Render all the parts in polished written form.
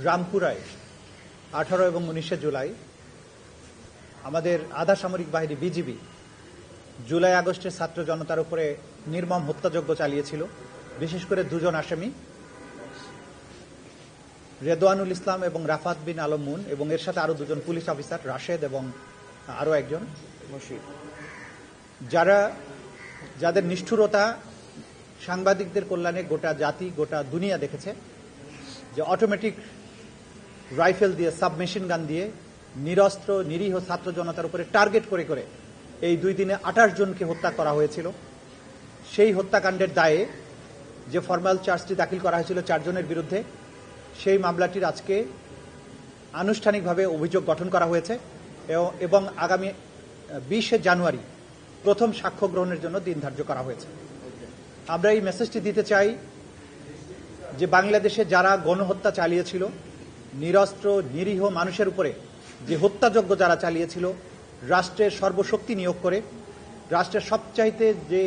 রামপুরায় 18 এবং 19 জুলাই আমাদের আধা সামরিক বাহিনী বিজিবি জুলাই আগস্টে ছাত্র জনতার উপরে নির্মম হত্যাযজ্ঞ চালিয়েছিল। বিশেষ করে দুজন আসামি রেদওয়ানুল ইসলাম এবং রাফাত বিন আলম মুন এবং এর সাথে আরো দুজন পুলিশ অফিসার রাশেদ এবং আরো একজন মশির, যাদের নিষ্ঠুরতা সাংবাদিকদের কল্যাণে গোটা জাতি গোটা দুনিয়া দেখেছে। যে অটোমেটিক রাইফেল দিয়ে সাবমেশিন গান দিয়ে নিরস্ত্র নিরীহ ছাত্র জনতার উপরে টার্গেট করে করে এই 2 দিনে 28 জনকে হত্যা করা হয়েছিল। সেই হত্যাকাণ্ডের দায়ে যে ফরমাল চার্জটি দাখিল করা হয়েছিল 4 জনের বিরুদ্ধে, সেই মামলাটির আজকে আনুষ্ঠানিকভাবে অভিযোগ গঠন করা হয়েছে এবং আগামী 20 জানুয়ারি প্রথম সাক্ষ্য গ্রহণের জন্য দিন ধার্য করা হয়েছে। আমরা এই মেসেজটি দিতে চাই যে বাংলাদেশে যারা গণহত্যা চালিয়েছিল, নিরস্ত্র নিরীহ মানুষের উপরে যে হত্যাযজ্ঞ যারা চালিয়েছিল, রাষ্ট্রের সর্বশক্তি নিয়োগ করে রাষ্ট্রের সবচাইতে যে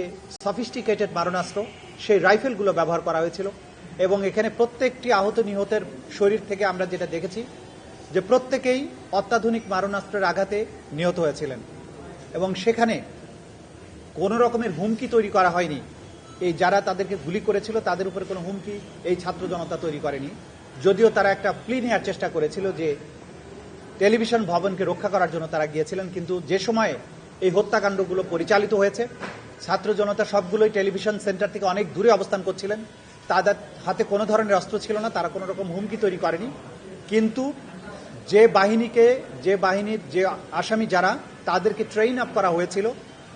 সফিস্টিকেটেড মারণাস্ত্র সেই রাইফেলগুলো ব্যবহার করা হয়েছিল এবং এখানে প্রত্যেকটি আহত নিহতের শরীর থেকে আমরা যেটা দেখেছি যে প্রত্যেকেই অত্যাধুনিক মারণাস্ত্রের আঘাতে নিহত হয়েছিলেন এবং সেখানে কোনো রকমের হুমকি তৈরি করা হয়নি। এই যারা তাদেরকে গুলি করেছিল তাদের উপরে কোনো হুমকি এই ছাত্র জনতা তৈরি করেনি, যদিও তারা একটা প্লি নেওয়ার চেষ্টা করেছিল যে টেলিভিশন ভবনকে রক্ষা করার জন্য তারা গিয়েছিলেন। কিন্তু যে সময়ে এই হত্যাকাণ্ডগুলো পরিচালিত হয়েছে, ছাত্র জনতা সবগুলোই টেলিভিশন সেন্টার থেকে অনেক দূরে অবস্থান করছিলেন, তাদের হাতে কোনো ধরনের অস্ত্র ছিল না, তারা কোনো রকম হুমকি তৈরি করেনি। কিন্তু যে বাহিনীর যে আসামি যারা, তাদেরকে ট্রেন আপ করা হয়েছিল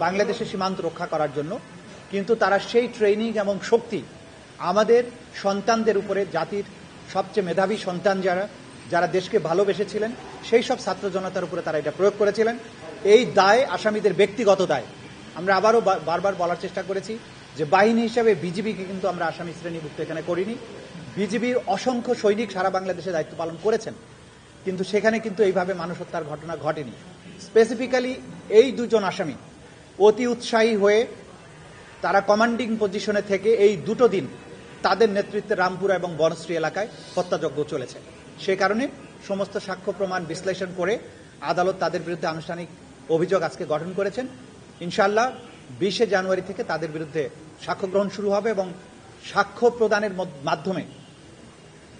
বাংলাদেশের সীমান্ত রক্ষা করার জন্য, কিন্তু তারা সেই ট্রেনিং এবং শক্তি আমাদের সন্তানদের উপরে, জাতির সবচেয়ে মেধাবী সন্তান যারা দেশকে ভালোবেসেছিলেন সেই সব ছাত্র জনতার উপরে তারা এটা প্রয়োগ করেছিলেন। এই দায় আসামিদের ব্যক্তিগত দায়। আমরা আবারও বারবার বলার চেষ্টা করেছি যে বাহিনী হিসেবে বিজিবিকে কিন্তু আমরা আসামি শ্রেণীভুক্ত এখানে করিনি। বিজিবির অসংখ্য সৈনিক সারা বাংলাদেশে দায়িত্ব পালন করেছেন, কিন্তু সেখানে কিন্তু এইভাবে মানুষ হত্যার ঘটনা ঘটেনি। স্পেসিফিক্যালি এই 2 জন আসামি অতি উৎসাহী হয়ে তারা কমান্ডিং পজিশনে থেকে এই 2 দিন তাদের নেতৃত্বে রামপুরা এবং বনশ্রী এলাকায় হত্যাযজ্ঞ চলেছে। সে কারণে সমস্ত সাক্ষ্য প্রমাণ বিশ্লেষণ করে আদালত তাদের বিরুদ্ধে আনুষ্ঠানিক অভিযোগ আজকে গঠন করেছেন। ইনশাআল্লাহ 20 জানুয়ারি থেকে তাদের বিরুদ্ধে সাক্ষ্য গ্রহণ শুরু হবে এবং সাক্ষ্য প্রদানের মাধ্যমে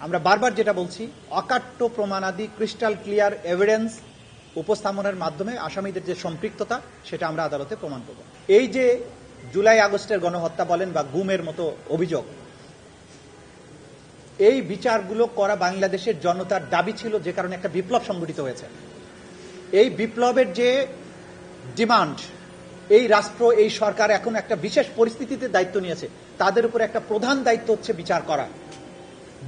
আমরা বারবার যেটা বলছি, অকাট্য প্রমাণাদি ক্রিস্টাল ক্লিয়ার এভিডেন্স উপস্থাপনের মাধ্যমে আসামিদের যে সম্পৃক্ততা সেটা আমরা আদালতে প্রমাণ করব। এই যে জুলাই আগস্টের গণহত্যা বলেন বা গুমের মতো অভিযোগ, এই বিচারগুলো করা বাংলাদেশের জনতার দাবি ছিল, যে কারণে একটা বিপ্লব সংগঠিত হয়েছে। এই বিপ্লবের যে ডিমান্ড, এই রাষ্ট্র এই সরকার এখন একটা বিশেষ পরিস্থিতিতে দায়িত্ব নিয়েছে, তাদের উপরে একটা প্রধান দায়িত্ব হচ্ছে বিচার করা।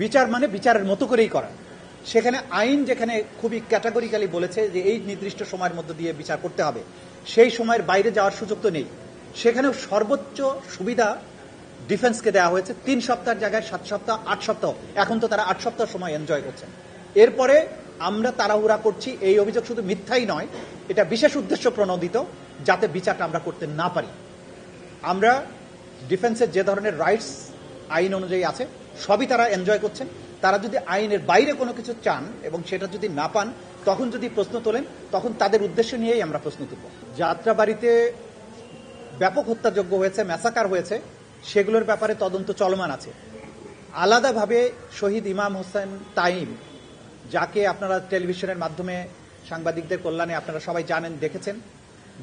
বিচার মানে বিচারের মতো করেই করা। সেখানে আইন যেখানে খুবই ক্যাটাগরিক্যালি বলেছে যে এই নির্দিষ্ট সময়ের মধ্য দিয়ে বিচার করতে হবে, সেই সময়ের বাইরে যাওয়ার সুযোগ তো নেই। সেখানেও সর্বোচ্চ সুবিধা ডিফেন্সকে দেওয়া হয়েছে। 3 সপ্তাহের জায়গায় 7 সপ্তাহ 8 সপ্তাহ, এখন তো তারা 8 সপ্তাহ সময় এনজয় করছেন। এরপরে আমরা তাড়াহুড়া করছি, এই অভিযোগ শুধু মিথ্যাই নয়, এটা বিশেষ উদ্দেশ্য প্রণোদিত, যাতে বিচারটা আমরা করতে না পারি। আমরা ডিফেন্সের যে ধরনের রাইটস আইন অনুযায়ী আছে সবই তারা এনজয় করছেন। তারা যদি আইনের বাইরে কোনো কিছু চান এবং সেটা যদি না পান, তখন যদি প্রশ্ন তোলেন, তখন তাদের উদ্দেশ্য নিয়েই আমরা প্রশ্ন তুলব। যাত্রাবাড়িতে ব্যাপক হত্যাযজ্ঞ হয়েছে, ম্যাসাকার হয়েছে, সেগুলোর ব্যাপারে তদন্ত চলমান আছে। আলাদাভাবে শহীদ ইমাম হোসেন তাইম, যাকে আপনারা টেলিভিশনের মাধ্যমে সাংবাদিকদের কল্যাণে আপনারা সবাই জানেন, দেখেছেন,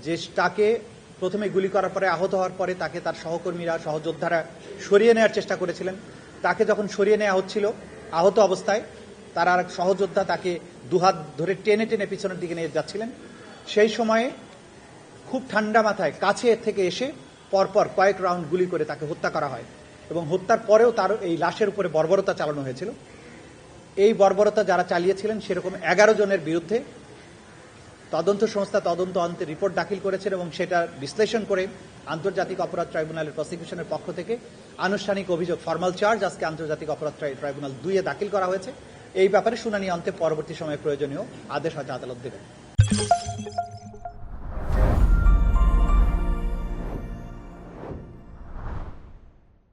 যে তাকে প্রথমে গুলি করার পরে আহত হওয়ার পরে তাকে তার সহকর্মীরা সহযোদ্ধারা সরিয়ে নেওয়ার চেষ্টা করেছিলেন। তাকে যখন সরিয়ে নেওয়া হচ্ছিল আহত অবস্থায়, তার আর সহযোদ্ধা তাকে 2 হাত ধরে টেনে টেনে পিছনের দিকে নিয়ে যাচ্ছিলেন। সেই সময়ে খুব ঠান্ডা মাথায় কাছে থেকে এসে পরপর কয়েক রাউন্ড গুলি করে তাকে হত্যা করা হয় এবং হত্যার পরেও তার এই লাশের উপরে বর্বরতা চালানো হয়েছিল। এই বর্বরতা যারা চালিয়েছিলেন সেরকম 11 জনের বিরুদ্ধে তদন্ত সংস্থা তদন্ত অন্তে রিপোর্ট দাখিল করেছেন এবং সেটা বিশ্লেষণ করে আন্তর্জাতিক অপরাধ ট্রাইব্যুনালের প্রসিকিউশনের পক্ষ থেকে আনুষ্ঠানিক অভিযোগ ফরমাল চার্জ আজকে আন্তর্জাতিক অপরাধ ট্রাইব্যুনাল 2-এ দাখিল করা হয়েছে। এই ব্যাপারে শুনানি অন্তে পরবর্তী সময়ে প্রয়োজনীয় আদেশ হয়তো আদালত দেবে।